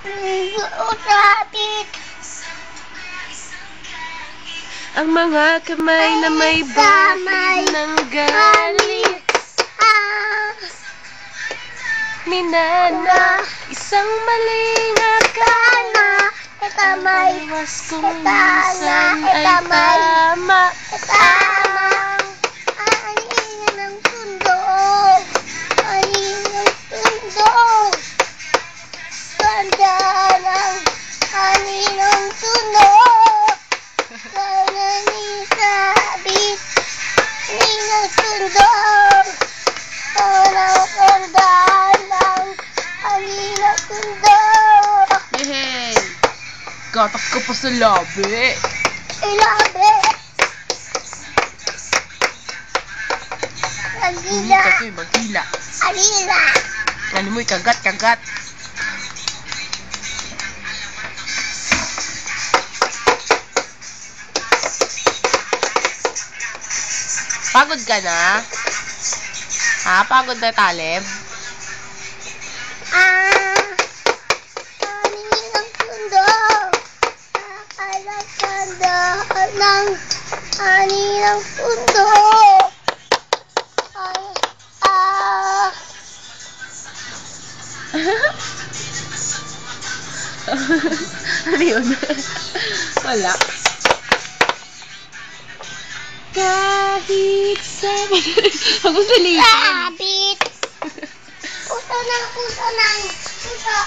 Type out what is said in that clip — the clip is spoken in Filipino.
Usapit ang mga kamay na may batid ng galit. Minana, isang maling akala. Kamay, Iwas kung minsan ay tama. Anina ng sundo. Anina ng sundo. Ganda ng anina ng sundo. Sana ni sabit. Anina ng sundo. Walang ganda ng anina ng sundo. Yehey! Gatak ka pa sa labi. Ilabe. Hindi Alila. ka maghila. Alila. Ano mo'y kagat-kagat. Pagod ka na? Ha? Pagod na, Taleb? Aninang sundo. Akalaganda ng aninang sundo. Ano yun? Wala. Kahit sa... Ako sa litin. Sabit. Puso ng puso ng puso.